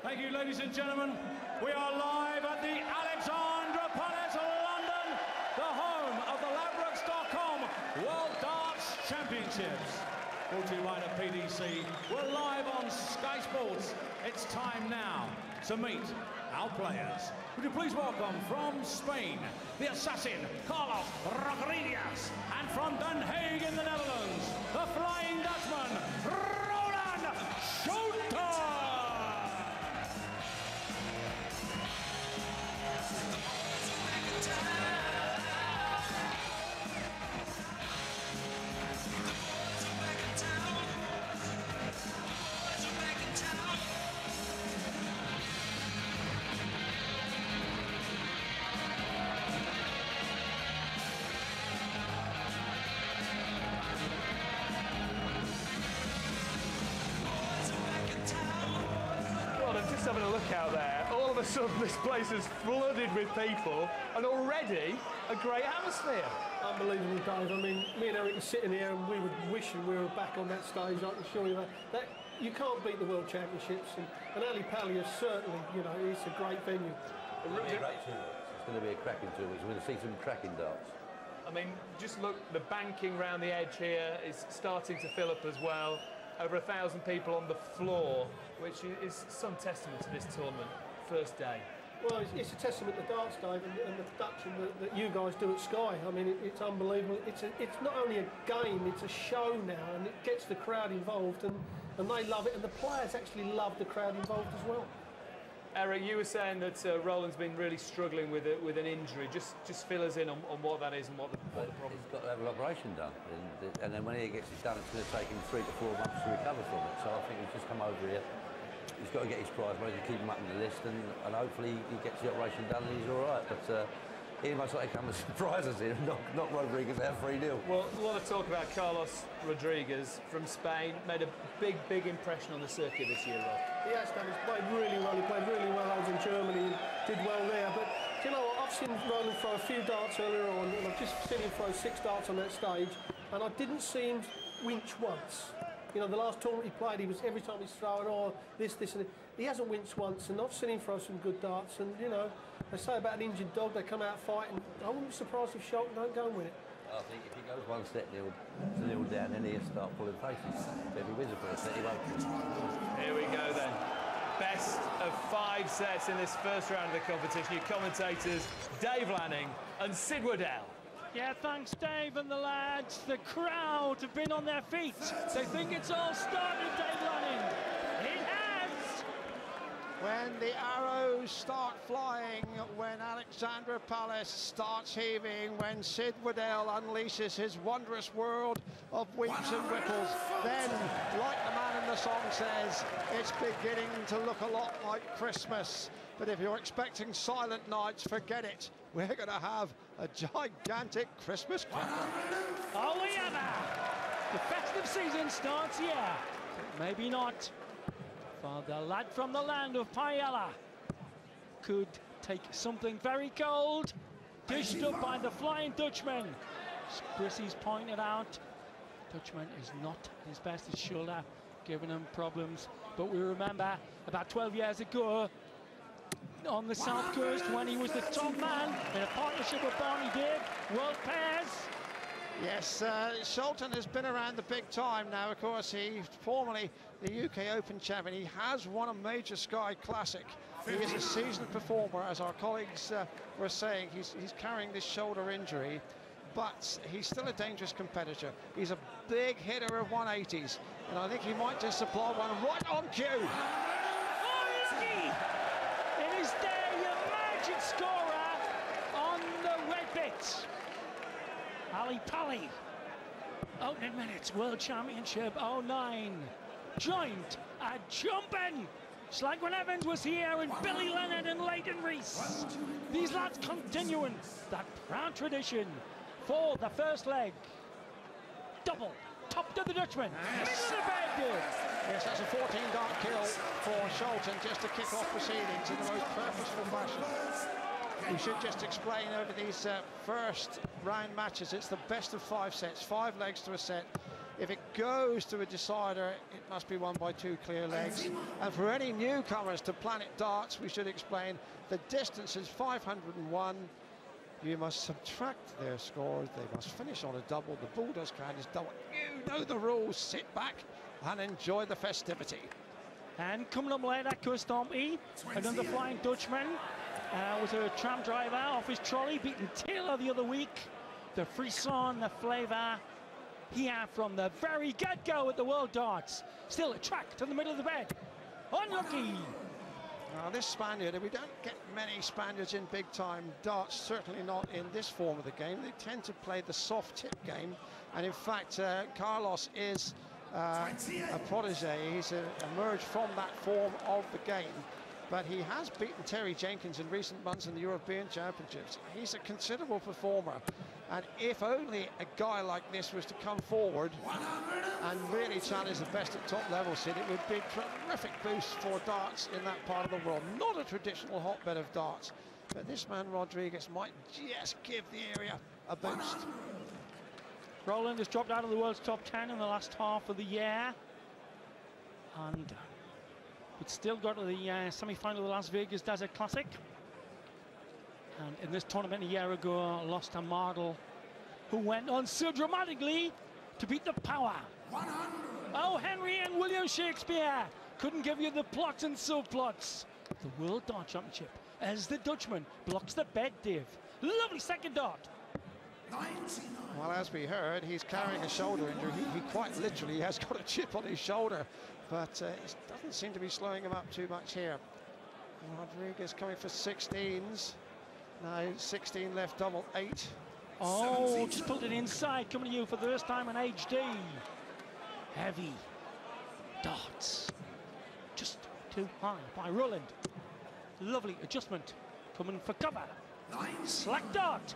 Thank you, ladies and gentlemen. We are live at the Alexandra Palace, London, the home of the Ladbrokes.com World Darts Championships. Brought to you by the PDC. We're live on Sky Sports. It's time now to meet our players. Would you please welcome from Spain, the assassin, Carlos Rodriguez, and from Den Haag in the Netherlands, the Flying Dutchman, Roland Scholten! Just having a look out there, all of a sudden this place is flooded with people and already a great atmosphere. Unbelievable, Dave. I mean, me and Eric are sitting here and we were wishing we were back on that stage. I can assure you that you can't beat the World Championships, and Ali Pali is certainly, you know, it's a great venue. It's going to be a cracking 2 weeks. We're going to see some cracking darts. I mean, just look, the banking around the edge here is starting to fill up as well. Over 1,000 people on the floor, which is some testament to this tournament, first day. Well, it's a testament to darts, Dave, and the production that you guys do at Sky. I mean, it's unbelievable. It's not only a game, it's a show now, and it gets the crowd involved, and they love it, and the players actually love the crowd involved as well. Eric, you were saying that Roland's been really struggling with an injury. Just fill us in on what that is and what the problem is. He's got to have an operation done, and then when he gets it done, it's going to take him 3 to 4 months to recover from it. So I think he's just come over here. He's got to get his prize money to keep him up on the list, and hopefully he gets the operation done and he's all right. But he must like to come and surprise us here and knock Rodriguez out 3-0. Well, a lot of talk about Carlos Rodriguez from Spain. Made a big impression on the circuit this year, Rob. He has done. He's played really well. He played really well over in Germany and did well there. But do you know what? I've seen Roland throw a few darts earlier on, and I've just seen him throw 6 darts on that stage, and I didn't see him winch once. You know, the last tournament he played, he was every time he's throwing, this, and he hasn't winced once, and I've seen him throw some good darts, and, you know, they say about an injured dog, they come out fighting. I wouldn't be surprised if Scholten don't go and win it. I think if he goes 1 set nil down, then he'll start pulling faces. So if he wins the first set, he won't. Here we go then. Best of 5 sets in this first round of the competition. Your commentators, Dave Lanning and Sid Waddell. Yeah, thanks, Dave and the lads. The crowd have been on their feet. They think it's all started, Dave Lanning. It has! When the arrows start flying, when Alexandra Palace starts heaving, when Sid Waddell unleashes his wondrous world of winks and ripples, then, like the man in the song says, it's beginning to look a lot like Christmas. But if you're expecting silent nights, forget it. We're going to have a gigantic Christmas cracker. Oh, yeah! The festive season starts here. But maybe not. For the lad from the land of Paella could take something very cold, dished up by the Flying Dutchman. As Brissy's pointed out, Dutchman is not his best. His shoulder giving him problems. But we remember about 12 years ago on the South Coast when he was the top man in a partnership with Barney Dave, World Pairs. Yes, Scholten has been around the big time now. Of course, he's formerly the UK Open champion. He has won a major Sky Classic. He is a seasoned performer, as our colleagues were saying. He's carrying this shoulder injury, but he's still a dangerous competitor. He's a big hitter of 180s, and I think he might just supply one right on cue. Oh, lucky! In his day, a magic scorer on the red bit. Ali Pali, opening minutes, World Championship 09. Joint a jumping. It's like when Evans was here and Billy Leonard and Leighton Rees. These lads continuing that proud tradition for the first leg. Double, top to the Dutchman, middle of the bed. Yes, that's a 14-dart kill for Scholten just to kick off proceedings in the most purposeful fashion. We should just explain over these first round matches, it's the best of 5 sets, 5 legs to a set. If it goes to a decider, it must be won by 2 clear legs. And for any newcomers to Planet Darts, we should explain the distance is 501. You must subtract their scores. They must finish on a double. The Bulldogs card is double. You know the rules. Sit back and enjoy the festivity. And coming up later, Kustompy, another Flying Dutchman, was a tram driver off his trolley, beating Taylor the other week. The frisson, the flavour here from the very get-go at the World Darts. Still a track to the middle of the bed. Unlucky. Now this Spaniard, we don't get many Spaniards in big-time darts, certainly not in this form of the game. They tend to play the soft tip game, and in fact Carlos is a protege. He's emerged from that form of the game, but he has beaten Terry Jenkins in recent months in the European Championships. He's a considerable performer, and if only a guy like this was to come forward and really challenge the best at top level, Sid, it would be a terrific boost for darts in that part of the world. Not a traditional hotbed of darts, but this man Rodriguez might just give the area a boost. Roland has dropped out of the world's top 10 in the last half of the year, and it's still got to the semi-final of the Las Vegas Desert Classic. And in this tournament a year ago, lost to Mardle, who went on so dramatically to beat the power. 100. Oh, Henry and William Shakespeare couldn't give you the plots and subplots. The World Dart Championship as the Dutchman blocks the bed, Dave. Lovely second dart. 99. Well, as we heard, he's carrying a shoulder injury. He quite literally has got a chip on his shoulder, but it doesn't seem to be slowing him up too much here. Rodriguez coming for 16s. Now 16 left, double 8. Oh, just pulled it inside, coming to you for the first time in HD. Heavy darts. Just too high by Roland. Lovely adjustment, coming for cover. Slack dart.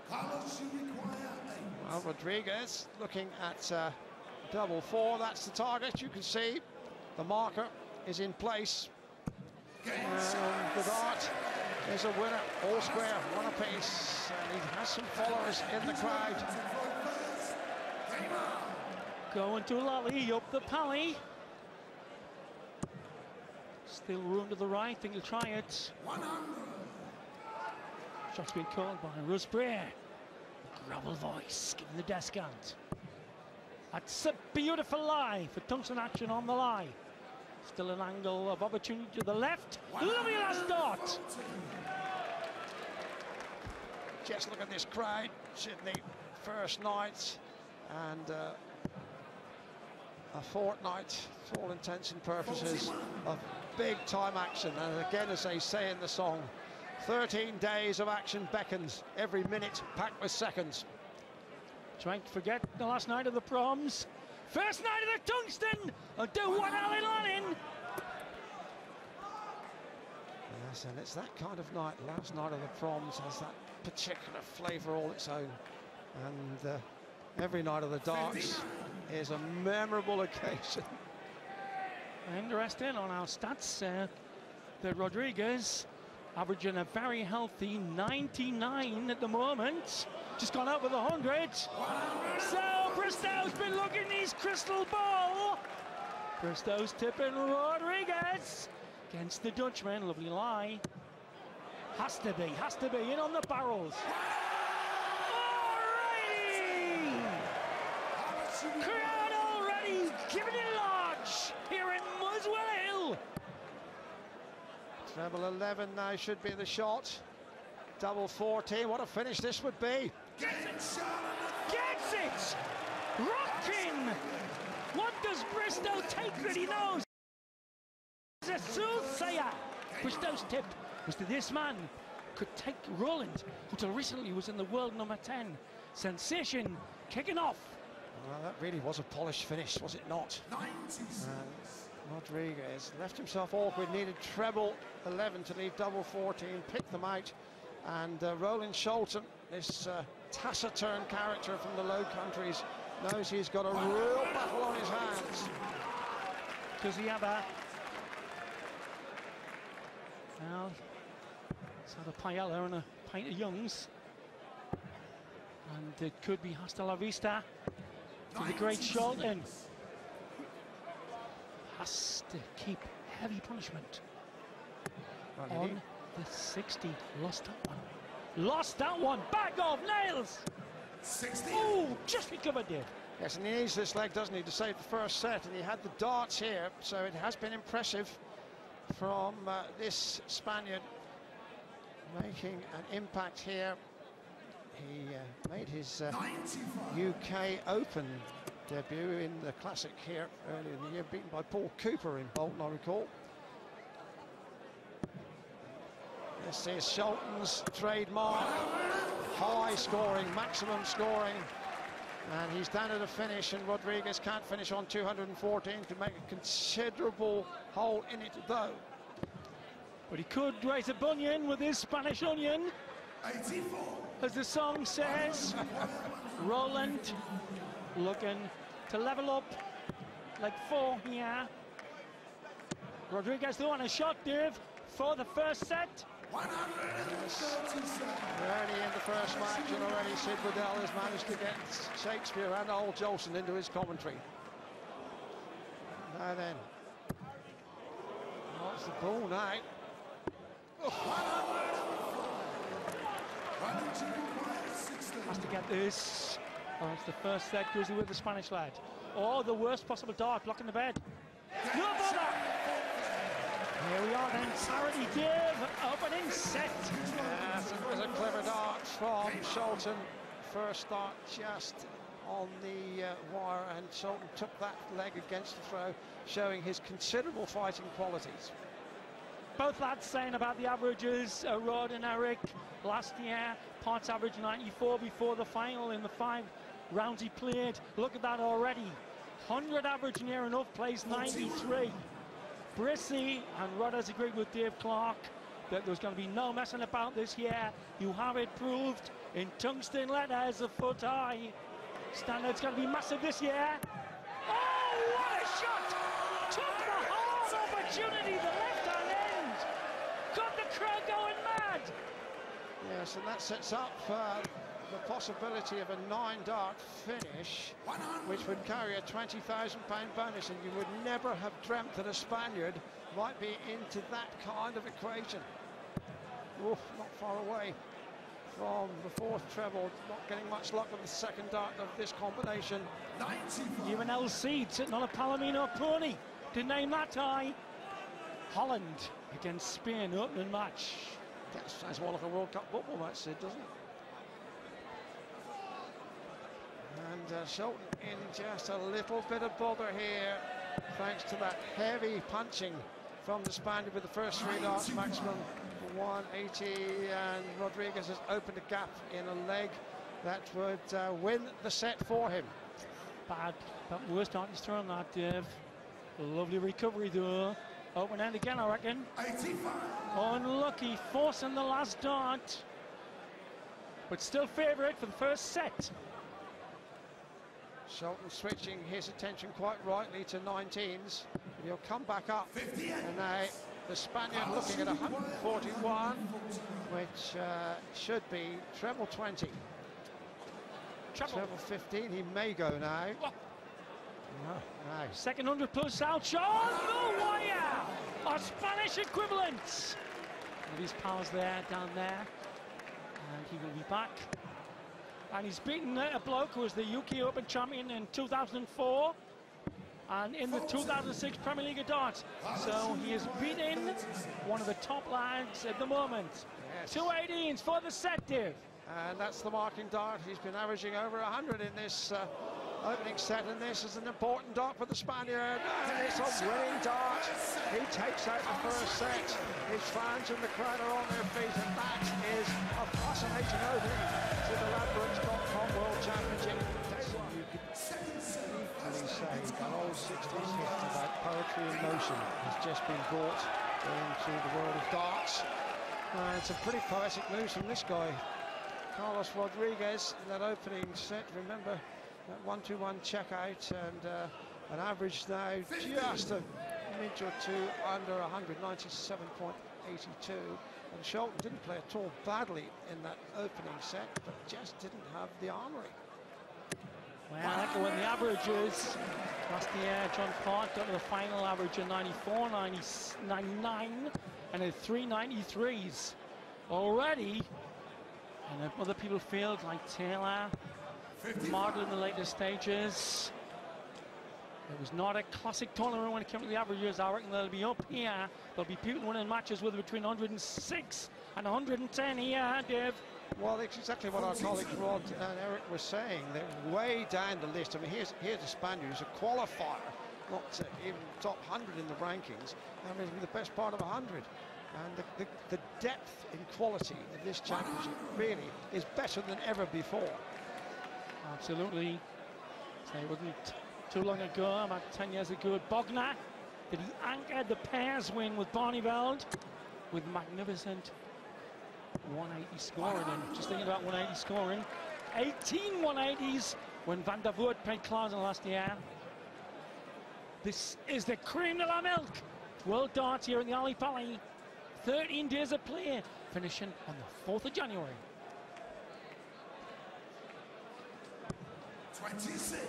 Carlos, you require 8. Well, Rodriguez looking at double 4. That's the target. You can see the marker is in place. And the dart is a winner, all square, one apiece, and he has some followers in the crowd. Going to Lally up the pally. Still room to the right, think he'll try it. 100. Shot's been called by Rusbray. Gravel voice, giving the descant. That's a beautiful lie for tungsten action on the lie. Still an angle of opportunity to the left. Lovely last dart. Just look at this crowd, Sydney. First night and a fortnight, for all intents and purposes, of big-time action. And again, as they say in the song, 13 days of action beckons, every minute packed with seconds. Trying to forget the last night of the proms. First night of the tungsten. I'll do one Alan Lanning. Yes, and it's that kind of night. Last night of the proms has that particular flavour all its own. And every night of the darts is a memorable occasion. Interesting on our stats. The Rodriguez averaging a very healthy 99 at the moment. Just gone out with 100. So Bristow's been looking his crystal ball. Bristow's tipping Rodriguez against the Dutchman. Lovely lie. Has to be in on the barrels. Alrighty! Crowd already giving it large here in Muswell Hill. Treble 11 now should be the shot. Double 14, what a finish this would be. Gets it! Rocking! What does Bristow take that he knows? He's a soothsayer. Bristow's tip was to this man. Could take Roland, who till recently was in the world number 10. Sensation kicking off. Well, that really was a polished finish, was it not? Rodriguez left himself awkward, needed treble 11 to leave double 14, picked them out. And Roland Scholten, this taciturn character from the Low Countries, knows he's got a real battle on his hands. Does he have a... Well, it's had a paella and a pint of Young's. And it could be hasta la vista to the great Scholten. Has to keep heavy punishment. On the 60, lost that one. Lost that one, back off, nails! 60. Oh, just recovered, Dave. Yes, and he needs this leg, doesn't he, to save the first set, and he had the darts here, so it has been impressive from this Spaniard making an impact here. He made his UK Open debut in the Classic here earlier in the year, beaten by Paul Cooper in Bolton, I recall. This is Scholten's trademark, high scoring, maximum scoring, and he's down at a finish, and Rodriguez can't finish on 214 to make a considerable hole in it though. But he could raise a bunion with his Spanish onion. 84. As the song says, Roland looking to level up like 4 here. Rodriguez though on a shot, Dave, for the first set. Yes. Early in the first match, and already Sid Waddell has managed to get Shakespeare and old Jolson into his commentary. Now then, what's the ball now? Has to get this. Oh, it's the first set, goes with the Spanish lad. Oh, the worst possible dart, blocking the bed. No bother! Here we are then, parity Dave, opening set. Yes, it was a clever dart from Scholten. First dart just on the wire, and Scholten took that leg against the throw, showing his considerable fighting qualities. Both lads saying about the averages, Rod and Eric, last year, Parts average 94 before the final in the 5 rounds he played. Look at that already. 100 average near enough, plays 93. Brissy and Rod has agreed with Dave Clark that there's going to be no messing about this year. You have it proved in tungsten letters, a foot high. Standard's going to be massive this year. Oh, what a shot! Took the whole opportunity, the left-hand end. Got the crowd going mad. Yes, and that sets up the possibility of a 9-dart finish, which would carry a £20,000 bonus, and you would never have dreamt that a Spaniard might be into that kind of equation. Oof, not far away from the 4th treble, not getting much luck with the 2nd dart of this combination. Even LC sitting on a Palomino pony. Didn't name that high. Holland against Spain, opening match. That sounds more like a World Cup football match, Sid, doesn't it? And Scholten in just a little bit of bother here, thanks to that heavy punching from the Spaniard with the first 3 darts, maximum 180, and Rodriguez has opened a gap in a leg that would win the set for him. Bad, but worst dart he's thrown that, Dave. Lovely recovery though. Open end again, I reckon. 85. Unlucky, forcing the last dart, but still favourite for the first set. Scholten switching his attention quite rightly to 19s. He'll come back up. And now the Spaniard looking at 141, which should be treble 20. Treble 15, he may go now. No. Second 100 plus out shot. The wire! Our Spanish equivalent. With his powers there, down there. And he will be back. And he's beaten a bloke who was the UK Open champion in 2004 and in the 2006 Premier League of Darts. So he is beating one of the top lads at the moment. Yes. 218s for the set, Dave. And that's the marking dart. He's been averaging over 100 in this opening set, and this is an important dart for the Spaniard, and it's a winning dart. He takes out the first set. His fans in the crowd are on their feet, and that is a fascinating opening to the Ladbrokes.com World Championship. You could equally say that old 60s hit about poetry in motion has just been brought into the world of darts. It's a pretty poetic news from this guy, Carlos Rodriguez, in that opening set. Remember that 1-2-1 checkout, and an average now just a minute or two under 197.82. And Scholten didn't play at all badly in that opening set, but just didn't have the armoury. Well, echoing the averages. Last year, John Park got to the final average of 94, 99, and had 393s already. And other people feel like Taylor, Martin in the later stages. It was not a classic tournament when it came to the averages. I reckon they'll be up here. There'll be people winning matches with between 106 and 110 here, Dave. Well, that's exactly what our colleagues Rod and Eric were saying. They're way down the list. I mean, here's a Spaniard who's a qualifier, not even top 100 in the rankings, and will be the best part of 100. And the depth in quality of this championship really is better than ever before. Absolutely. So it wasn't too long ago, about 10 years ago, at Bogner, that he anchored the pairs win with Barneveld with magnificent 180 scoring. And just thinking about 180 scoring, 18 180s when Van der Voort played Klaas last year. This is the cream de la milk. World Darts here in the Ali Pali. 13 days of play, finishing on the 4th of January. 26.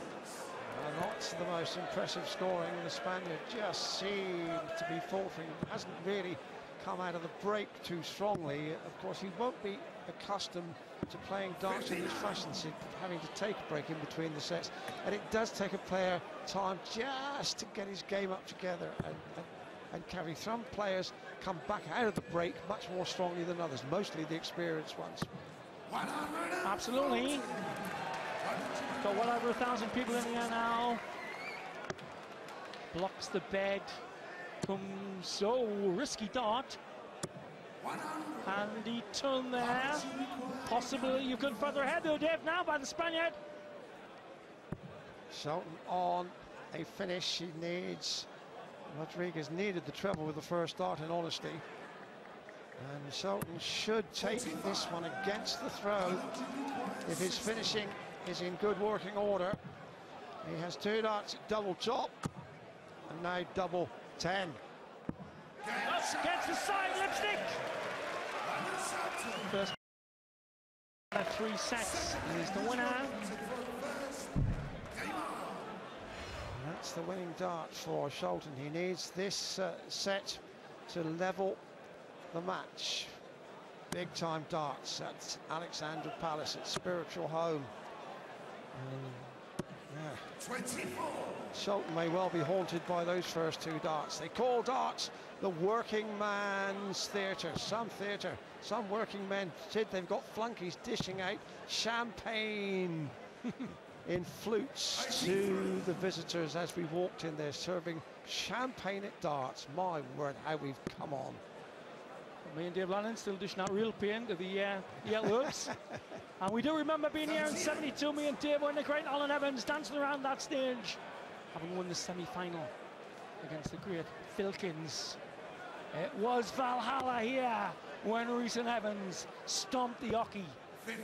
Not the most impressive scoring. The Spaniard just seemed to be faltering. Hasn't really come out of the break too strongly. Of course, he won't be accustomed to playing darts in this fashion, having to take a break in between the sets. And it does take a player time just to get his game up together and carry. Some players come back out of the break much more strongly than others, mostly the experienced ones. Absolutely. Got well over 1,000 people in here now. Blocks the bed. Comes so risky dart. Handy turn there. Possibly you could further ahead though, Dave, now by the Spaniard. Scholten on a finish. He needs. Rodriguez needed the treble with the first dart, in honesty. And Scholten should take this one against the throw if his finishing is in good working order. He has 2 darts at double top and now double 10. Gets the side lipstick. First 3 sets is the winner. That's the winning dart for Scholten. He needs this set to level the match. Big time darts at Alexandra Palace, its spiritual home. Yeah. 24. Scholten may well be haunted by those first 2 darts. They call darts the working man's theatre. Some working men, Sid, they've got flunkies dishing out champagne in flutes to the visitors as we walked in there, serving champagne at darts. My word, how we've come on. Me and Dave Lannon still dishing out real pain to the yellows. And we do remember being here in 72, me and Dave and the great Alan Evans dancing around that stage, having won the semi-final against the great Filkins. It was Valhalla here when Reese and Evans stomped the hockey.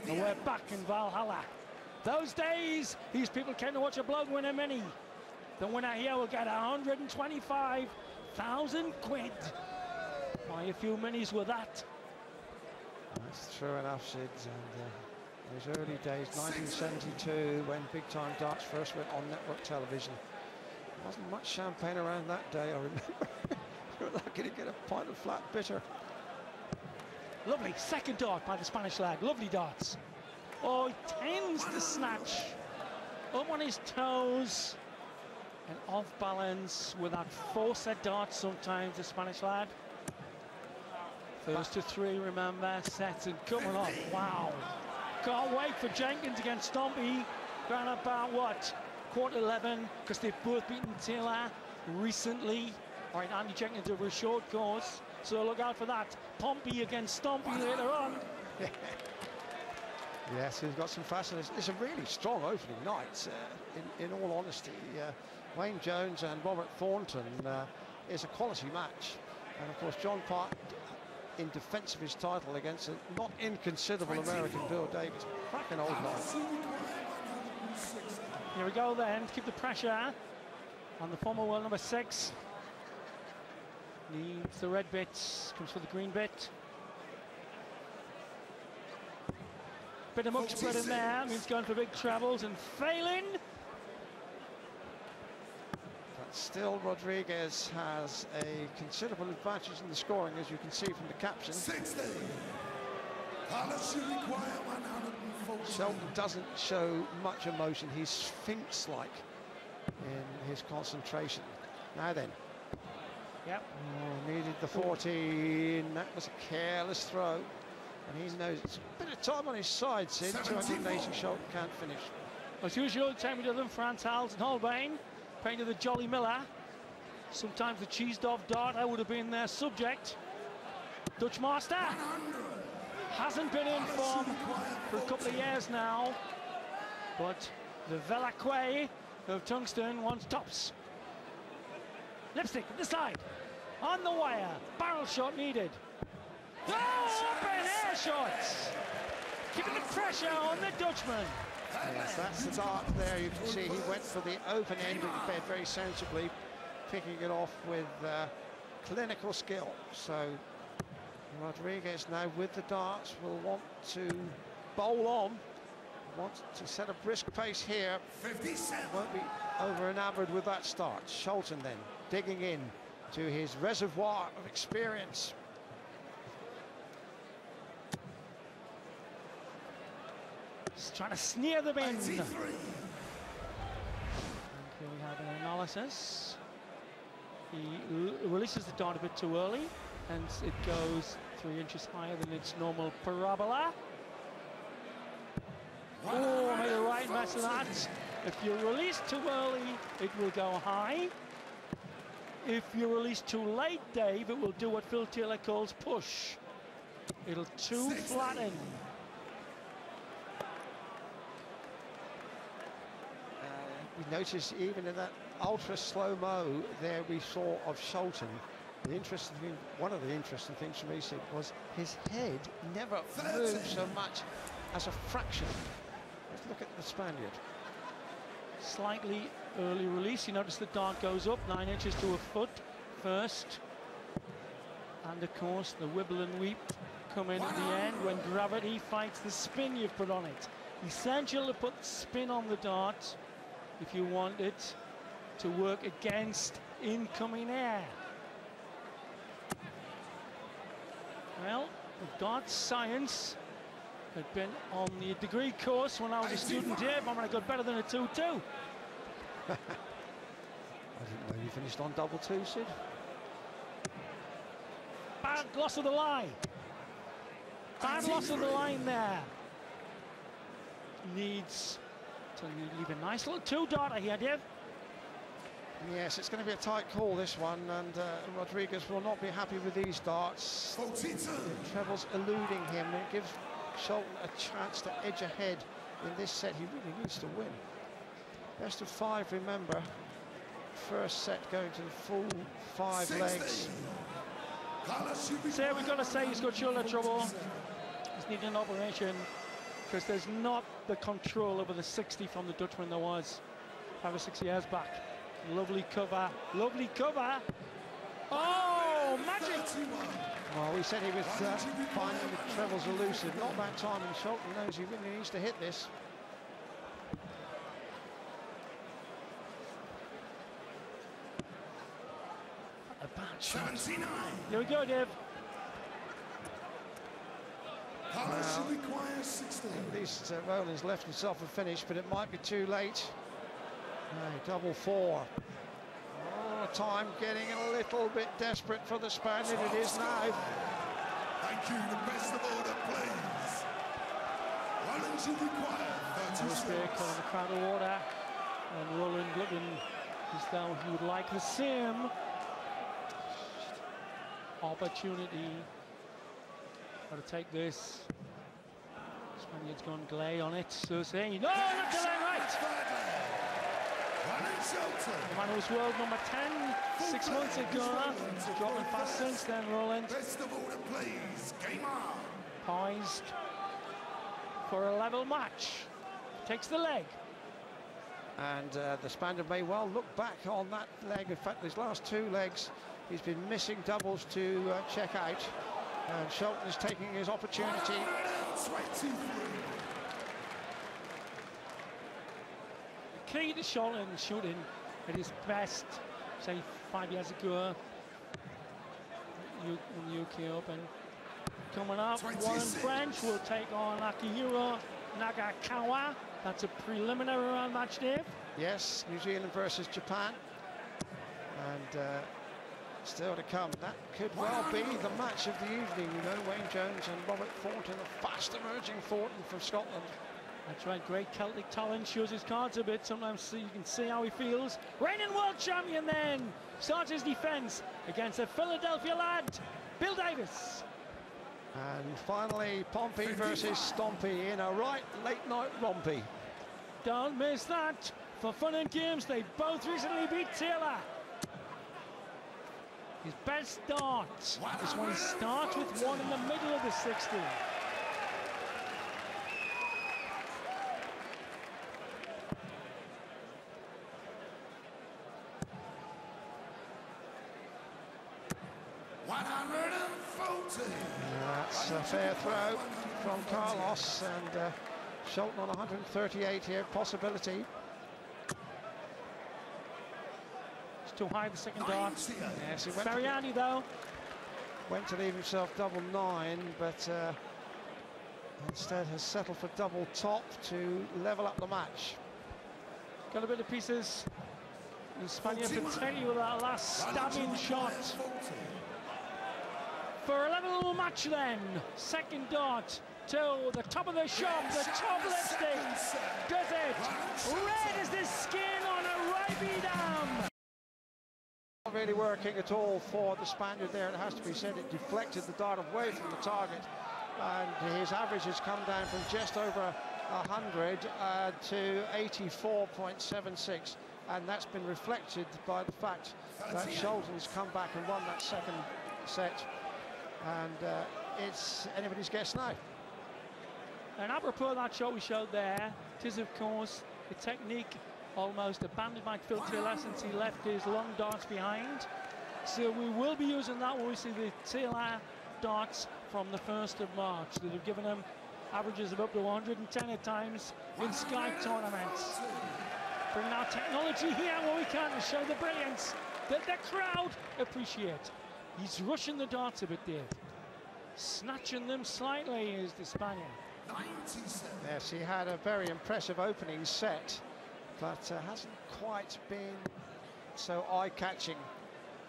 And we're back in Valhalla. Those days, these people came to watch a bloke win a mini. The winner here will get 125,000 quid. Buy a few minis with that. That's true enough, Sid. And those early days, 1972, when Big Time Darts first went on network television. There wasn't much champagne around that day, I remember. We were lucky to get a pint of flat bitter. Lovely second dart by the Spanish lad. Lovely darts. Oh, he tends to snatch up on his toes and off balance with that 4-set dart sometimes, the Spanish lad. First to 3, remember, sets and coming off. Wow. Can't wait for Jenkins against Stompy. Around about, what, quarter 11, because they've both beaten Taylor recently. All right, Andy Jenkins over a short course, so look out for that. Pompey against Stompy later on. Yes, he's got some fascinating. It's a really strong opening night, in all honesty. Wayne Jones and Robert Thornton is a quality match. And of course, John Park in defence of his title against a not inconsiderable American Bill Davis. Cracking old night. Here we go then, to keep the pressure on the former world number 6. Needs the red bit, comes for the green bit. Bit of muck spread in there, means going for big trebles and failing. But still, Rodriguez has a considerable advantage in the scoring, as you can see from the caption. 60. Carlos, you require 140. Scholten doesn't show much emotion. He's sphinx-like in his concentration. Now then. Yep. Oh, needed the 14. That was a careless throw. And he knows it's a bit of time on his side, Sid. 280 Scholten can't finish. As usual, taking to them, France, Hals and Holbein. Paying to the Jolly Miller. Sometimes the cheesed-off darter would have been their subject. Dutch master hasn't been in form for a couple of years now. But the Velacque of Tungsten wants tops. Lipstick at the side. On the wire. Barrel shot needed. Oh, open air shots! Keeping the pressure on the Dutchman. Yes, that's the dart there. You can see he went for the open end, but he played very sensibly, picking it off with clinical skill. So Rodriguez now with the darts will want to bowl on, wants to set a brisk pace here. 57. Won't be over enamored with that start. Scholten then digging in to his reservoir of experience. Just trying to sneer them in. 83. And here we have an analysis. He releases the dart a bit too early, hence it goes 3 inches higher than its normal parabola. Oh, made a right mess of that. If you release too early, it will go high. If you release too late, Dave, it will do what Phil Taylor calls push. It'll too flatten. We noticed even in that ultra slow-mo there we saw of Scholten. The interesting thing, one of the interesting things for me, Sid, was his head never moved so much as a fraction. Let's look at the Spaniard. Slightly early release. You notice the dart goes up 9 inches to a foot first. And of course the wibble and weep come in at the end when gravity fights the spin you've put on it. Essential to put spin on the dart if you want it to work against incoming air. Well, the dart science had been on the degree course when I was a student here, but I got better than a 2-2. I didn't know you finished on double 2, Sid. Bad loss of the line. Bad loss of the line there. Needs to leave a nice little 2-darter here, Dave. Yes, it's going to be a tight call, this one, and Rodriguez will not be happy with these darts. 42. The trebles eluding him. It gives Scholten a chance to edge ahead in this set. He really needs to win. Best of 5, remember. First set going to the full 5 60. legs. Carlos, you So we've got to say he's got shoulder trouble. He's needing an operation because there's not the control over the 60 from the Dutchman there was 5 or 6 years back. Lovely cover, lovely cover. Oh, magic! 31. Well, we said he was finding the trebles elusive. Not that time, and Scholten knows he really needs to hit this. A bad shot. 79. Here we go, Dave. Carlos, you require 60. At least Roland's left himself a finish, but it might be too late. Double 4. Oh, time getting a little bit desperate for the Spaniard. It is now. Thank you, the best of order, please. Roland, you require 36. Spear calling the crowd of water. And Roland looking as though he would like the same opportunity. Got to take this. Spaniard's gone glay on it. So saying, no, not delay right. The man who was world number 10 6 months ago. Dropping fast since then, Roland. Best of order, please. Game on. Poised for a level match. Takes the leg. And the Spaniard may well look back on that leg. In fact, his last 2 legs, he's been missing doubles to check out. And Scholten is taking his opportunity. 23. key to Scholten shooting at his best, say 5 years ago in the UK Open. Coming up, Warren French will take on Akihiro Nagakawa. That's a preliminary round match, Dave. Yes, New Zealand versus Japan. And still to come, that could well be the match of the evening. You know, Wayne Jones and Robert Thornton, a fast emerging Thornton from Scotland. That's right, great Celtic talent, shows his cards a bit. Sometimes you can see how he feels. Reigning world champion then starts his defence against a Philadelphia lad, Bill Davis. And finally, Pompey versus Stompy in a right late night rompy. Don't miss that. For fun and games, they both recently beat Taylor. His best start is when he starts with one in the middle of the 60. That's a fair throw from Carlos, and Scholten on 138 here, possibility. It's too high the second dart. Yes, he Mariani though. Went to leave himself double 9, but instead has settled for double top to level up the match. Got a bit of pieces in Spaniard Patelli with that last stabbing shot. For a level match then, second dart to the top of the shop, the top lifting, does it. Red as the skin on a Ryby dam. Not really working at all for the Spaniard there, it has to be said. It deflected the dart away from the target, and his average has come down from just over 100 to 84.76, and that's been reflected by the fact that Scholten's come back and won that second set. And it's anybody's guess now. And apropos of that shot we showed there, it is of course the technique almost abandoned by Phil Taylor since he left his long darts behind. So we will be using that when we see the Taylor darts from the 1st of March that have given him averages of up to 110 at times in Sky tournaments. Bringing our technology here where we can to show the brilliance that the crowd appreciate. He's rushing the darts a bit, Dave. Snatching them slightly is the Spaniard. Yes, he had a very impressive opening set, but hasn't quite been so eye-catching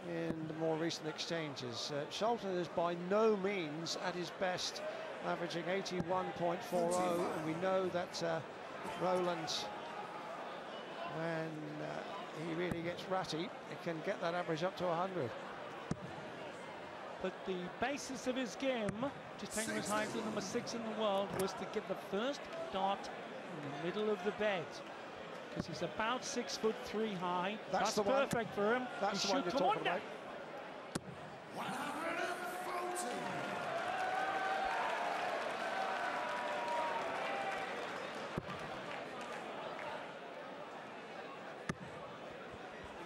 in the more recent exchanges. Scholten is by no means at his best, averaging 81.40, and we know that Roland, when he really gets ratty, it can get that average up to 100. But the basis of his game, just taking him as high as the number 6 in the world, was to get the first dart in the middle of the bed. Because he's about 6'3" high. That's perfect for him. That's the one you're talking about.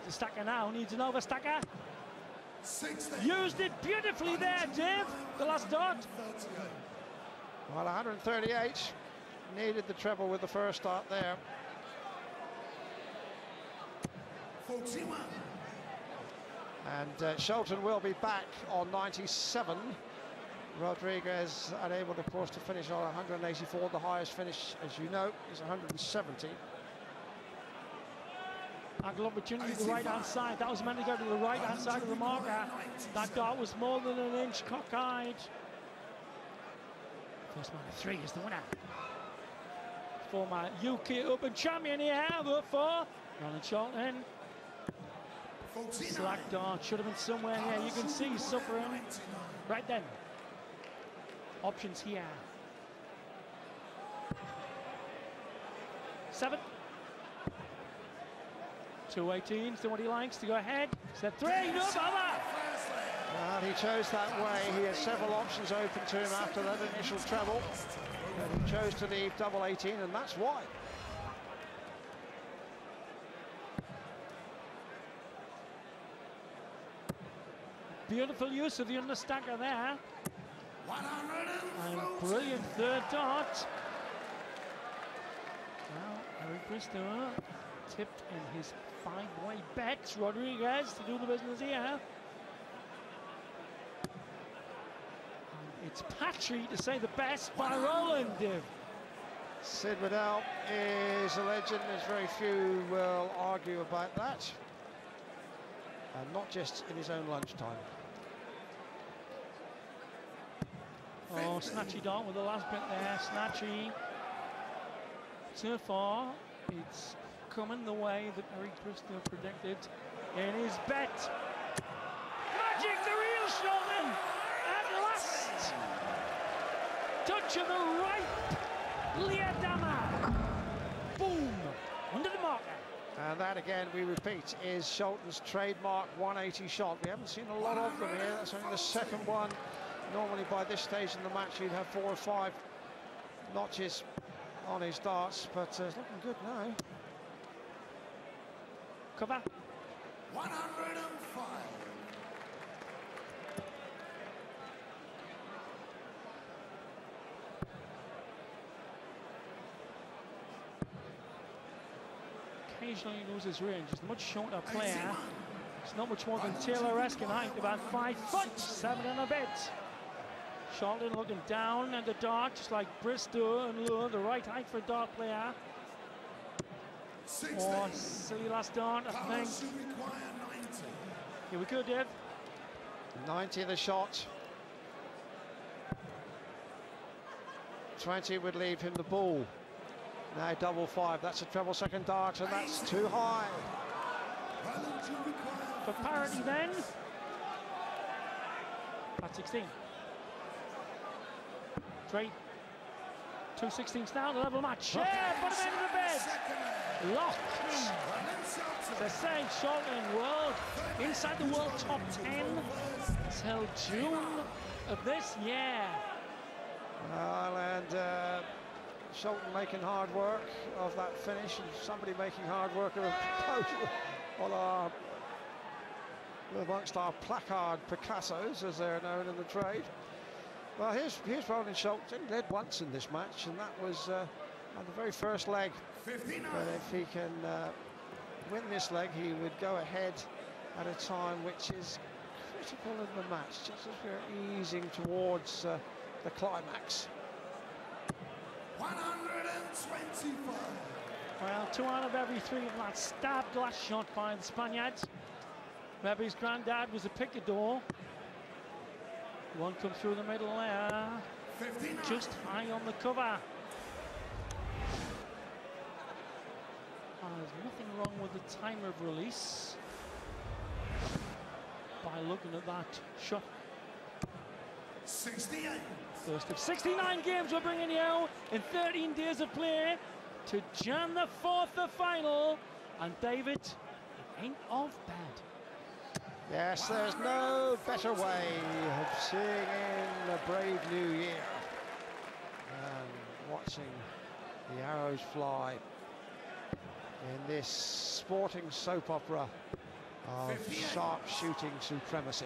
The stacker now needs an overstacker. Used it beautifully there, Dave, the last dart. Well, 138, needed the treble with the first dart there. 41. And Scholten will be back on 97. Rodriguez unable, of course, to finish on 184. The highest finish, as you know, is 170. Angle opportunity to the right-hand side. That was meant to go to the right-hand side of the marker. That dart was more than an inch cockeyed. First man of 3 is the winner. Former UK Open champion here, vote for Roland Scholten. Slack dart should have been somewhere here. You can see he's suffering right then. Options here. 7. 218's doing what he likes to go ahead. Set 3, no bother! Well, he chose that way. He had several options open to him after that initial treble. But he chose to leave double 18, and that's why. Beautiful use of the understacker there. And brilliant third dart. Now, Eric Bristow tipped in his 5-way bet. Rodriguez to do the business here. And it's patchy to say the best by Roland. Sid Waddell is a legend. There's very few will argue about that. And not just in his own lunchtime. Oh, Snatchy dart with the last bit there. Snatchy. So far, it's coming the way that Eric Bristol predicted in his bet. Magic, the real Scholten, at last. Touch of the right Liadama. Boom, under the marker. And that again, we repeat, is Scholten's trademark 180 shot. We haven't seen a lot of them here. That's only the second one. Normally by this stage in the match you'd have 4 or 5 notches on his darts, but it's looking good now. Cover. 105. Occasionally loses range. He's a much shorter player. It's not much more than Taylor-esque in height, about 5 foot 7 and a bit. Scholten looking down at the dart, just like Bristow and Lure, the right height for a dart player. Oh, silly last dart, I think. Here we go, Dave. 90 the shot. 20 would leave him the ball. Now double 5, that's a treble second dart, and that's too high. For parity then. At 16. 3. 2/16 now, the level match. Yeah, put him into the bed. Locked. As I say, Scholten world, inside the world top 10 till June of this year. And Scholten making hard work of that finish, and somebody making hard work of a proposal on our, amongst our placard Picassos, as they're known in the trade. Well, here's Roland Scholten. Led once in this match, and that was on the very first leg. 59. But if he can win this leg, he would go ahead at a time which is critical in the match, just as we're easing towards the climax. 125. Well, 2 out of every 3 of that stabbed last shot by the Spaniards. Maybe his granddad was a picador. One come through the middle there. 59. Just high on the cover. There's nothing wrong with the time of release by looking at that shot. 68. First of 69 games we're bringing you in 13 days of play to Jan the 4th, the final. And David, it ain't of bad. Yes, there's no better way of seeing in a brave new year than watching the arrows fly in this sporting soap opera of sharpshooting supremacy.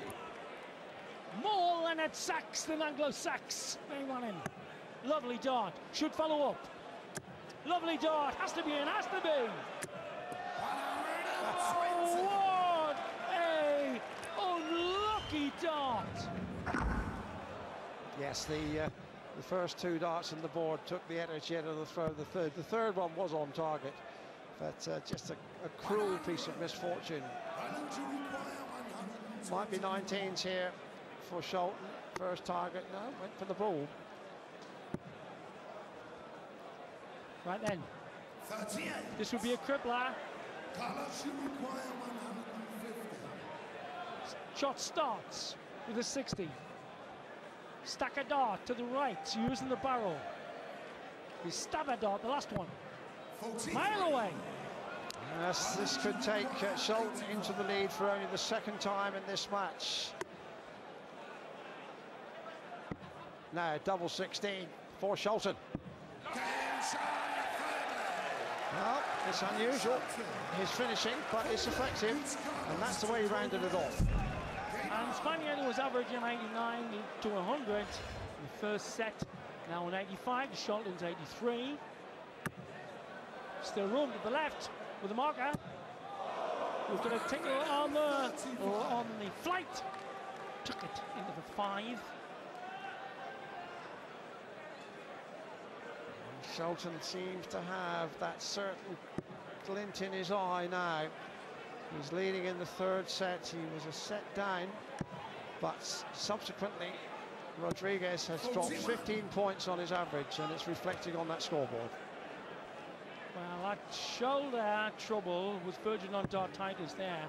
More Leonard Sachs than Anglo-Sax. Very one in. Lovely dart. Should follow up. Lovely dart. Has to be in. Has to be. Oh, what a unlucky dart. Yes, the first 2 darts on the board took the energy out of the throw. The third one was on target, but just a cruel piece of misfortune. Might be 19s here for Scholten. First target, no, went for the ball. Right then. 38. This would be a crippler. Carlos, you require 150. Shot starts with a 60. Stack a dart to the right, using the barrel. His stabber dart, the last one. 40. Mile away. Yes, this could take Scholten into the lead for only the 2nd time in this match. Now, double 16 for Scholten. Well, it's unusual, his finishing, but it's effective, and that's the way he rounded it off. And Spaniard was averaging 89 to 100 in the first set. Now on 85, Scholten's 83. Still room to the left. with the marker. We've got a tickle on the flight. Took it into the 5. Scholten seems to have that certain glint in his eye now. He's leading in the 3rd set. He was a set down, but subsequently Rodriguez has dropped 15 points on his average, and it's reflecting on that scoreboard. Well, that shoulder trouble was verging on dartitis there.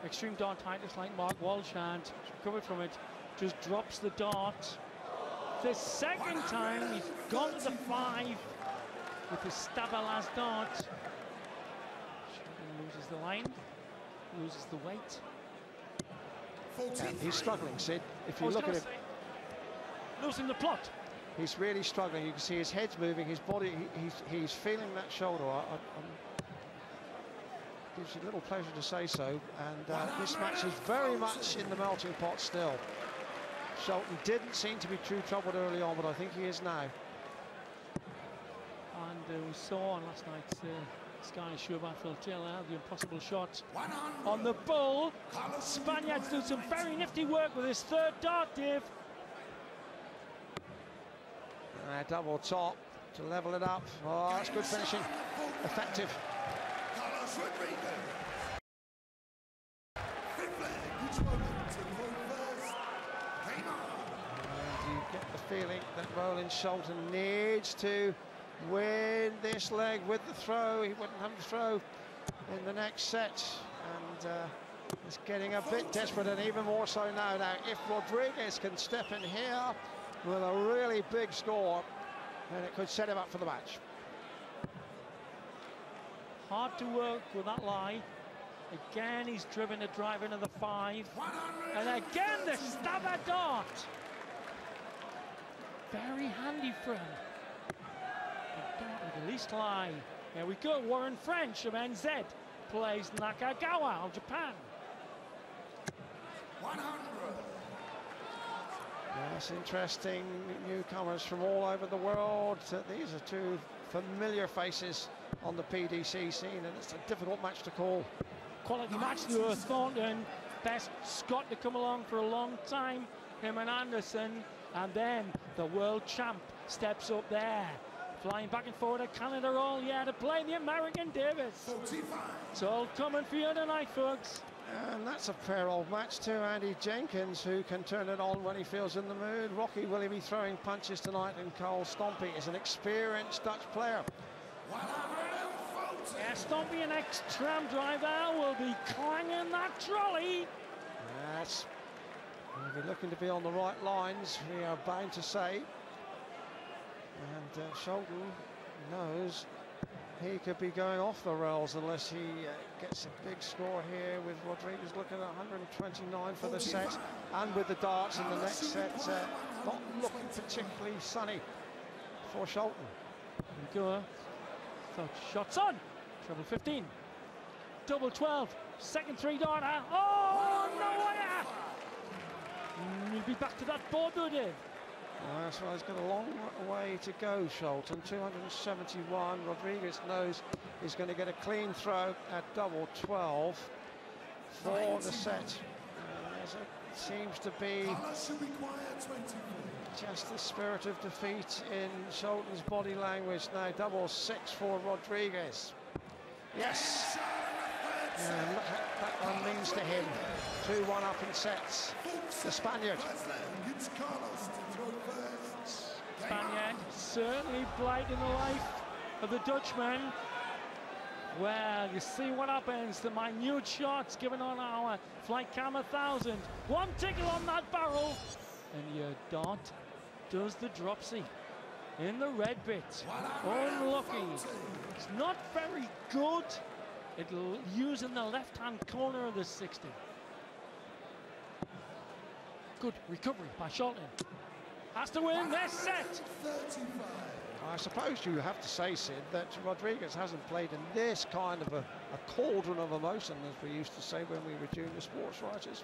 Extreme dartitis like Mark Walsh had. Recovered from it, just drops the dart. The second time he's gone to the 5 with the Stabalas dart. Scholten loses the line, loses the weight. Yeah, he's struggling, Sid. If you look at him, losing the plot. He's really struggling. You can see his head's moving, his body. He's feeling that shoulder. Gives you little pleasure to say so. And this match is very much in the melting pot still. Scholten didn't seem to be too troubled early on, but I think he is now. And we saw on last night's Sky Schuber Filtilla the impossible shot on the bull. Spaniards do some very nifty work with his 3rd dart, Dave. Double top to level it up. Oh, that's good finishing. Effective. And you get the feeling that Roland Scholten needs to win this leg with the throw. He wouldn't have to throw in the next set. And it's getting a bit desperate, and even more so now. Now, if Rodriguez can step in here with a really big score, then it could set him up for the match. Hard to work with that lie. Again, he's driven a drive into the 5. And again, the stabber dart. Very handy for him. The dart with the least lie. Here we go. Warren French of NZ plays Nakagawa of Japan. 100. Yes, interesting newcomers from all over the world. These are 2 familiar faces on the PDC scene, and it's a difficult match to call. Quality match to Thornton, best Scot to come along for a long time, him and Anderson, and then the world champ steps up there, flying back and forward at Canada all to play the American Davis. It's all coming for you tonight, folks. And that's a fair old match too. Andy Jenkins, who can turn it on when he feels in the mood. Rocky, will he be throwing punches tonight? And Cole Stompy is an experienced Dutch player. Yeah, Stompy, an ex-tram driver, will be clanging that trolley. Yes, we'll be looking to be on the right lines, we are bound to say. And Scholten knows he could be going off the rails unless he gets a big score here, with Rodriguez looking at 129 for the set, and with the darts in the next set not looking particularly sunny for Scholten. Go. So shots on. Treble 15. Double 12. Second 3-darter. Oh, no way! He'll be back to that board, though, Dave. That's right, he's got a long way to go, Scholten. 271. Rodriguez knows he's going to get a clean throw at double 12 for the set. It seems to be just the spirit of defeat in Scholten's body language now. Double 6 for Rodriguez. Yes. And look what that one means to him. 2-1 up in sets. The Spaniard. Spaniard certainly blighting the life of the Dutchman. Well, you see what happens. The minute shots given on our Flight Cam 1000. One tickle on that barrel, and your dart does the dropsy in the red bit. Unlucky. It's not very good. It'll use in the left-hand corner of the 60. Good recovery by Scholten. Has to win this set. I suppose you have to say, Sid, that Rodriguez hasn't played in this kind of a cauldron of emotion, as we used to say when we were junior sports writers.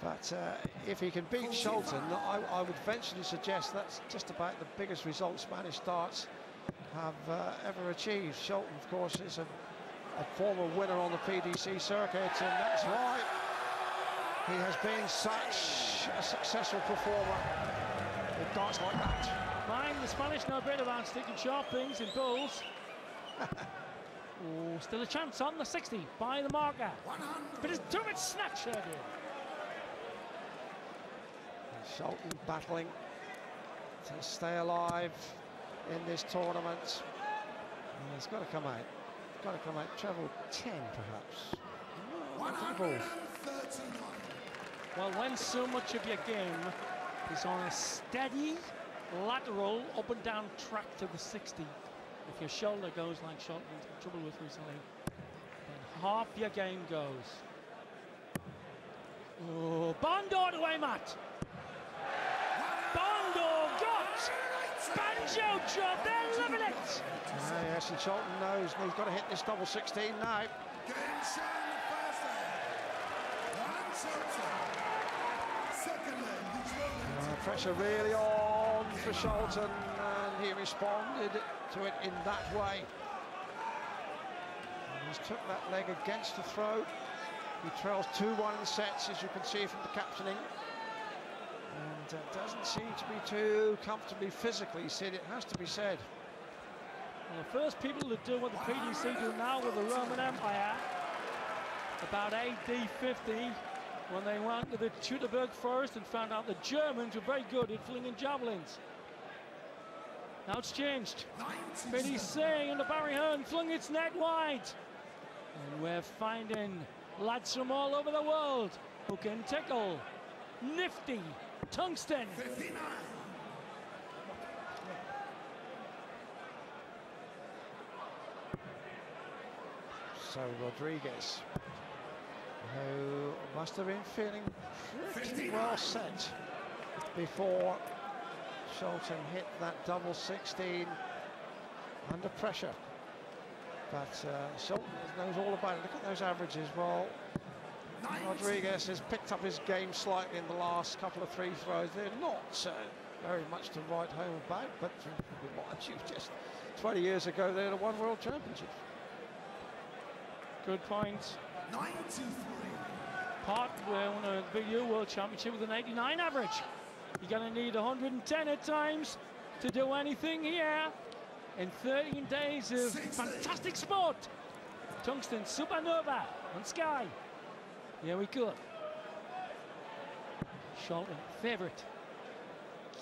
But if he can beat Scholten, I would venture to suggest that's just about the biggest result Spanish darts have ever achieved. Scholten, of course, is a a former winner on the PDC circuit, and that's why he has been such a successful performer with darts like that. Mind the Spanish know a bit about sticking sharp things in bowls. Oh, still a chance on the 60 by the marker. But it's too much snatch there, dear. Scholten battling to stay alive in this tournament. And it's got to come out. It's got to come out. Treble 10, perhaps. Oh, well, when so much of your game is on a steady lateral up and down track to the 60, if your shoulder goes like Scholten's had trouble with recently, then half your game goes. Oh, Bondo away, Matt. Bondo got banjo job. They're living it. Yes, and Scholten knows he's got to hit this double 16 now. Pressure really on for Scholten, and he responded to it in that way. And he's took that leg against the throat. He trails 2-1 in sets, as you can see from the captaining. And doesn't seem to be too comfortably physically, Sid, it has to be said. Well, the first people to do what the PDC do now with the Roman Empire, about AD 50, when they went to the Teutoburg Forest and found out the Germans were very good at flinging javelins. Now it's changed. PDC under Barry Hearn flung its net wide. And we're finding lads from all over the world who can tickle. Nifty Tungsten. 59. So Rodriguez, who must have been feeling pretty well set before Scholten hit that double 16 under pressure. But Scholten knows all about it. Look at those averages. Well, Rodriguez has picked up his game slightly in the last couple of free throws. They're not very much to write home about, but remind you, just 20 years ago they'd have won World Championships. Good point. 93. Part where won a Big U World Championship with an 89 average. You're going to need 110 at times to do anything here in 13 days of fantastic sport. Tungsten Supernova on Sky. Here we go. Scholten favourite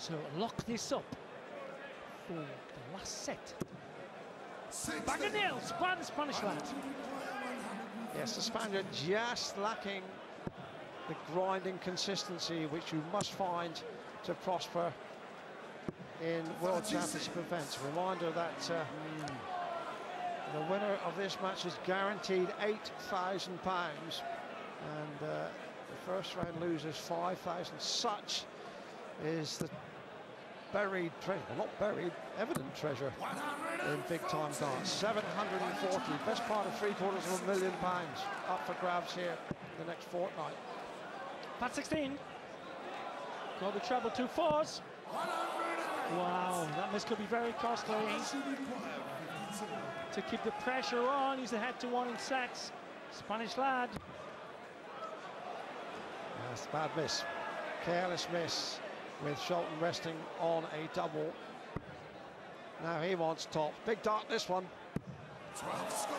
to lock this up for the last set. Back of nails by the Spanish lad. Yes, the Spaniard just lacking the grinding consistency which you must find to prosper in World Championship events. Reminder that the winner of this match is guaranteed £8,000, and the first round losers 5,000. Such is the buried treasure, well, not buried, evident treasure in big-time darts. 740, best part of £750,000 up for grabs here the next fortnight. Pat 16. Got the treble 2 fours. Wow, that miss could be very costly. To keep the pressure on, he's ahead to 1 in sets. Spanish lad. That's a bad miss. Careless miss with Scholten resting on a double. Now he wants top. Big dart this one. 12 score.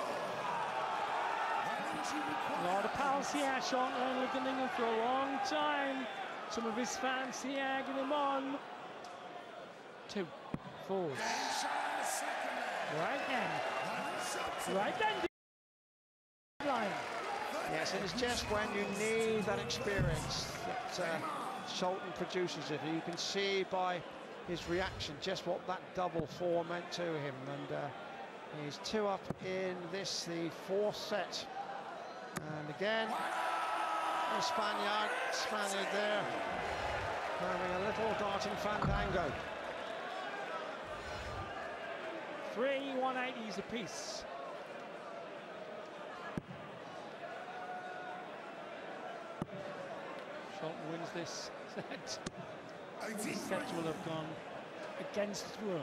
A lot of pals here. Scholten lived in England for a long time. Some of his fans here egging him on. 2 fours. Right then. Right then. Line. Yes, it is just when you need that experience that Scholten produces it. You can see by his reaction just what that double 4 meant to him. And he's 2 up in this, the 4th set. And again, the Spaniard there, having a little darting fandango. 3 180s apiece. Scholten wins this set. The set will have gone against throw,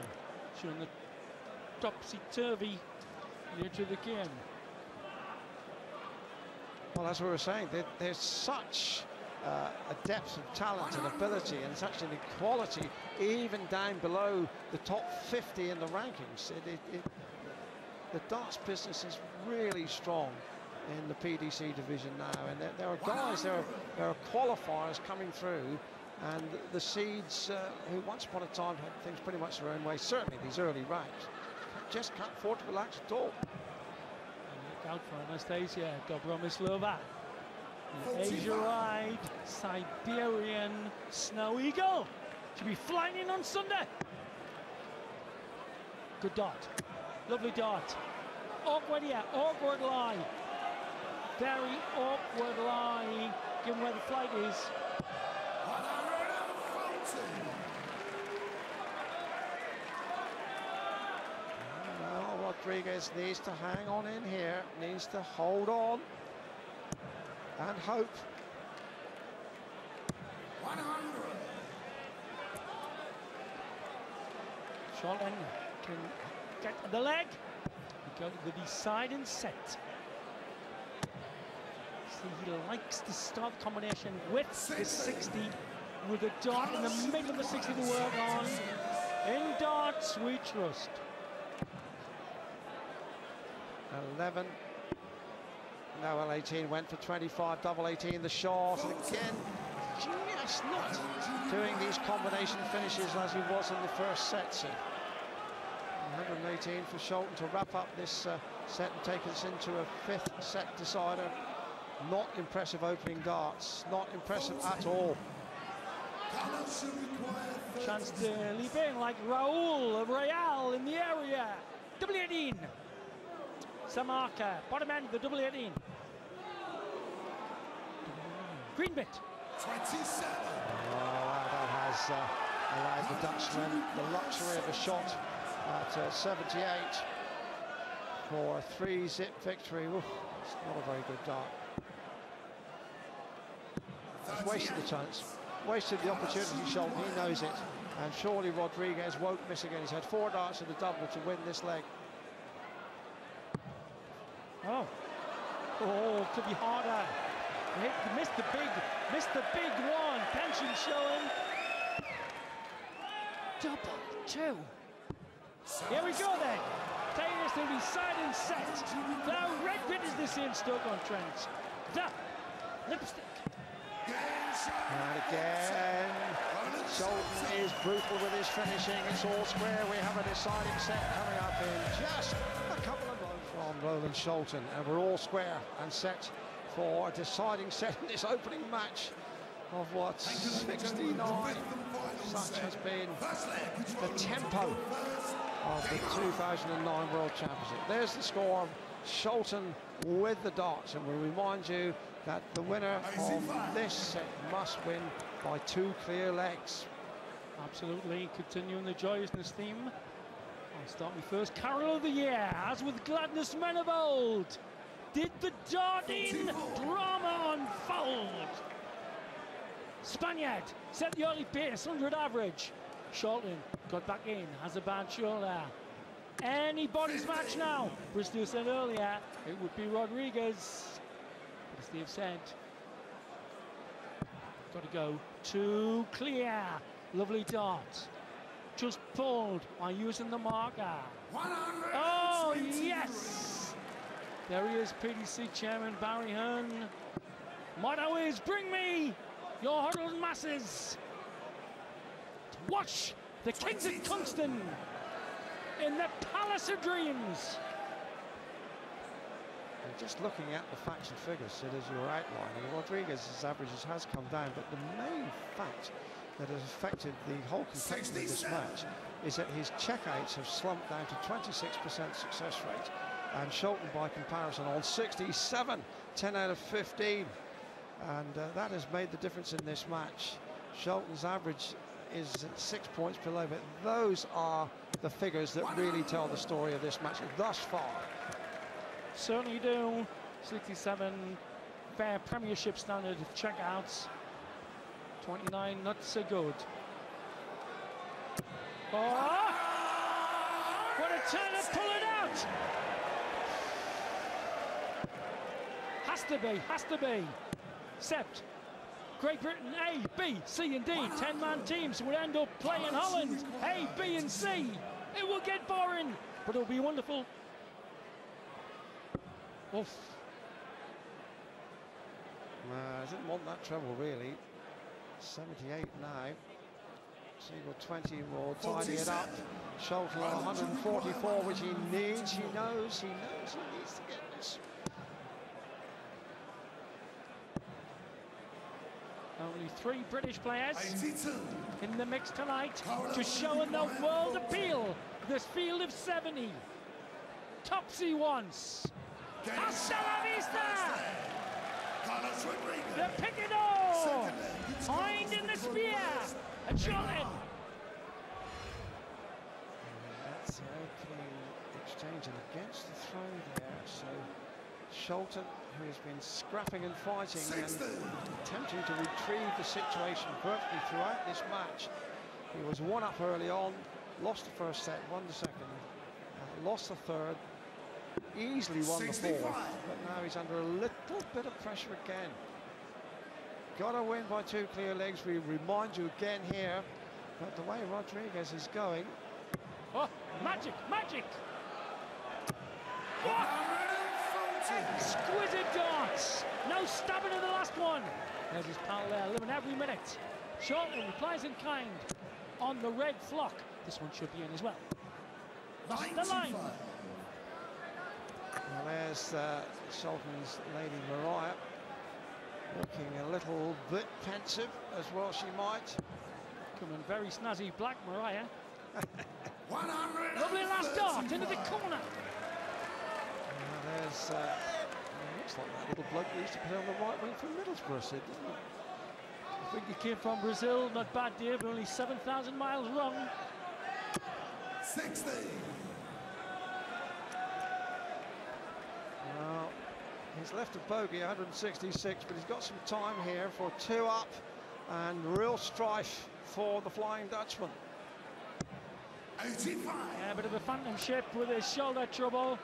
showing the topsy-turvy nature of the game. Well, as we were saying, there's such a depth of talent and ability and such an equality even down below the top 50 in the rankings. The darts business is really strong in the PDC division now, and there are guys, there are qualifiers coming through, and the seeds who once upon a time had things pretty much their own way, certainly these early ranks, just can't afford to relax at all. Look out for Anastasia Dobromislova, the Asia-eyed Siberian Snow Eagle. She'll be flying in on Sunday. Good dart, lovely dart. Awkward, yeah, awkward lie. Very awkward lie, given where the flight is. Now Rodriguez needs to hang on in here, needs to hold on and hope. 100. Scholten can get the leg. We go to the deciding set. See, he likes to start the combination with the 60, with a dart in the middle of the 60 to work on. In darts we trust. 11. Now L18 went for 25, double 18 the shot, and again just not doing these combination finishes as he was in the first set. So 118 for Scholten to wrap up this set and take us into a 5th set decider. Not impressive opening darts, not impressive at all. Chance to leap in like Raul of Real in the area. Double 18. Samarka, bottom end of the double 18. Green bit. 27. Oh, that has allowed the Dutchman the luxury of a shot at 78 for a 3-zip victory. Oof, it's not a very good dart. He's wasted the chance, wasted the opportunity, Scholten, he knows it. And surely Rodriguez won't miss again. He's had 4 darts in the double to win this leg. Oh, could be harder. Missed the big one. Tension showing. Double 2. Here we go then. Taking us to the deciding set. Now red bit is the same Stoke-on-Trent. The lipstick. And again, Scholten is brutal with his finishing. It's all square. We have a deciding set coming up in just a couple of moments from Roland Scholten, and we're all square and set for a deciding set in this opening match of what, 69. Such has been the tempo of the 2009 World Championship. There's the score. Scholten with the darts, and we'll remind you that the winner of this set must win by 2 clear legs. Absolutely. Continuing the joyousness theme. I'll start with first Carol of the Year. As with gladness men of old, did the darting drama unfold. Spaniard set the early pace, 100 average. Scholten got back in, has a bad shoulder. Anybody's match now. Bristol said earlier it would be Rodriguez. As Steve said, got to go 2 clear. Lovely dart. Just pulled by using the marker. Oh, yes! There he is, PDC Chairman Barry Hearn. Motto is, bring me your huddled masses to watch the Kings of Tungsten in the Palace of Dreams. And just looking at the facts and figures, Sid, as you were outlining, Rodriguez's averages has come down, but the main fact that has affected the whole complexion of this match is that his checkouts have slumped down to 26% success rate, and Scholten by comparison on 67, 10 out of 15, and that has made the difference in this match. Scholten's average is 6 points below, but those are the figures that really tell the story of this match thus far. Certainly do. 67 fair Premiership standard of checkouts. 29 not so good. Oh! What a turn to pull it out! Has to be, has to be. Except Great Britain, A, B, C and D. 10-man teams would end up playing Holland. A, B and C. It will get boring, but it'll be wonderful. Oof. I didn't want that treble really. 78 now. Single 20 will tidy it up. Scholten on 144, which he needs. He knows he needs to get this. Only 3 British players in the mix tonight to show in the world appeal. This field of 70. Topsy once. Hasta la vista! The picador! Hind in the spear! And Scholten. That's an opening exchange and against the throw there. So Scholten, who has been scrapping and fighting and attempting to retrieve the situation perfectly throughout this match. He was 1 up early on, lost the first set, won the second, lost the third, easily won the fourth, but now he's under a little bit of pressure again. Got to win by 2 clear legs. We remind you again here, but the way Rodriguez is going. Oh, magic, magic! What? Exquisite darts. No stabbing in the last one. There's his pal there, living every minute. Scholten replies in kind on the red flock. This one should be in as well. The line. Well, there's Scholten's Lady Mariah, looking a little bit pensive, as well she might. Coming very snazzy, Black Mariah. Lovely last dart into the corner. There's, looks like that little bloke used to play on the right wing for Middlesbrough, Sid, doesn't it? I think he came from Brazil, not bad dear, but only 7,000 miles wrong. 60. Well, he's left a bogey, 166, but he's got some time here for 2 up and real strife for the Flying Dutchman. 85. Yeah, a bit of a phantom ship with his shoulder trouble.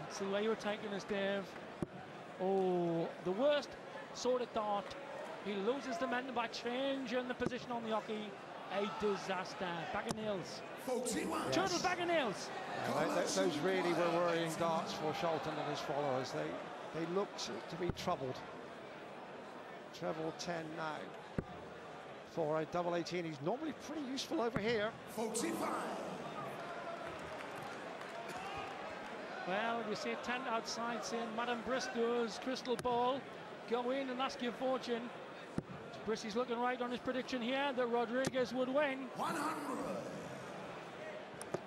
That's the way you were taking this, Dave. Oh, the worst sort of dart. He loses the momentum by changing the position on the hockey. A disaster. Bag of nails. 41. Yes. Total bag of nails. Yeah, those really were worrying darts for Scholten and his followers. They looked to be troubled. Treble 10 now. For a double 18, he's normally pretty useful over here. 45. Well, you see a tent outside saying Madame Bristow's crystal ball. Go in and ask your fortune. Bristy's looking right on his prediction here that Rodriguez would win. 100.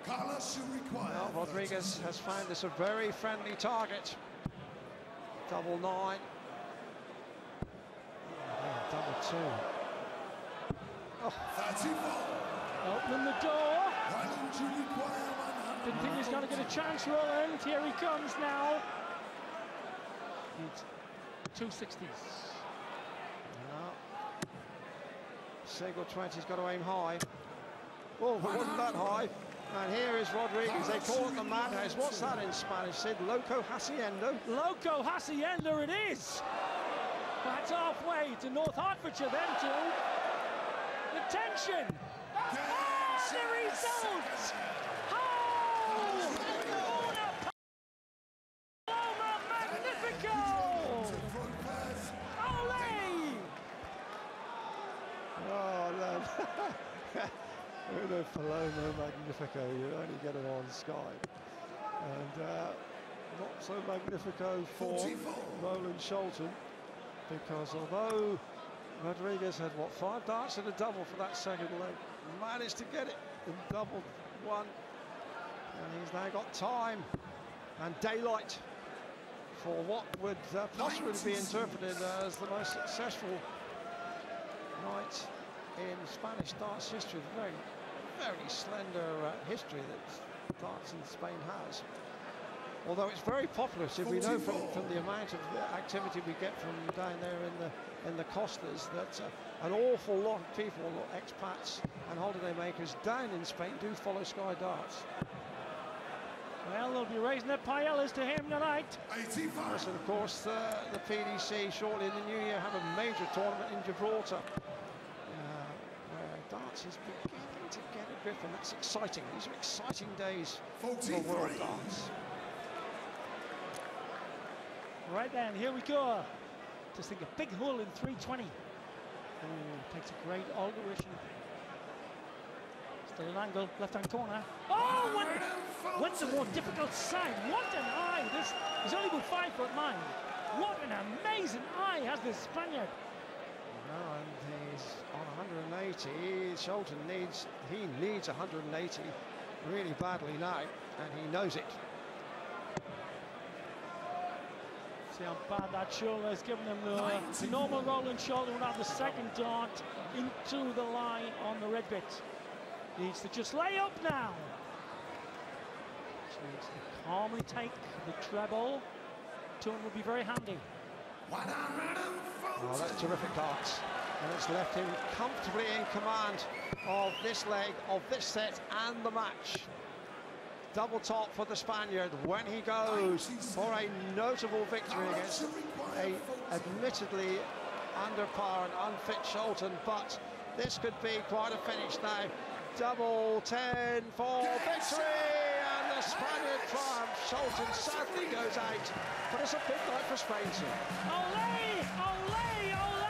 Carlos should require. Well, Rodriguez has found this a very friendly target. Double 9. Oh, yeah, double 2. Oh. 34. Opening the door. Why don't you require 100? Didn't think he's going to get a chance, Roland. Here he comes now. Needs 260s. Single 20's got to aim high. Oh, it wasn't that high. And here is Rodriguez. They call it the madhouse. What's that in Spanish, Sid? Loco Hacienda? Loco Hacienda it is. That's halfway to North Hertfordshire then too. The tension. Oh, the result. Oh, Paloma Magnifico. Ole. Oh, no. Uno Paloma Magnifico. You only get it on Sky. And not so Magnifico for 44. Roland Scholten, because although Rodriguez had, what, 5 darts and a double for that second leg, managed to get it in double 1. And he's now got time and daylight for what would possibly be interpreted as the most successful night in Spanish darts history. Very, very slender history that darts in Spain has. Although it's very popular, so we know from the amount of activity we get from down there in the Costas that an awful lot of people, expats and holiday makers down in Spain do follow Sky Darts. Well, they'll be raising their paellas to him tonight. 85. Yes, and of course, the PDC shortly in the new year have a major tournament in Gibraltar, where darts is beginning to get a grip, and that's exciting. These are exciting days for world darts. Right then, here we go. Just think a big hole in 320. Takes a great alteration. Still an angle, left-hand corner. Oh, went the more difficult side. What an eye! This is only about 5'9". What an amazing eye has this Spaniard. No, and he's on 180. Scholten needs 180 really badly now, and he knows it. See how bad that shoulder has given him. The normal Roland shoulder would have the second dart into the line on the red bit. Needs to just lay up now. Needs to calmly take the treble. Tone will be very handy. Oh, that's terrific darts, and it's left him comfortably in command of this leg, of this set, and the match. Double top for the Spaniard when he goes for a notable victory against a admittedly under par and unfit Scholten, but this could be quite a finish now. Double 10 for victory, and the Spaniard triumphs. Scholten sadly goes out, but it's a big night for Spain too. Olé! Olé! Olé!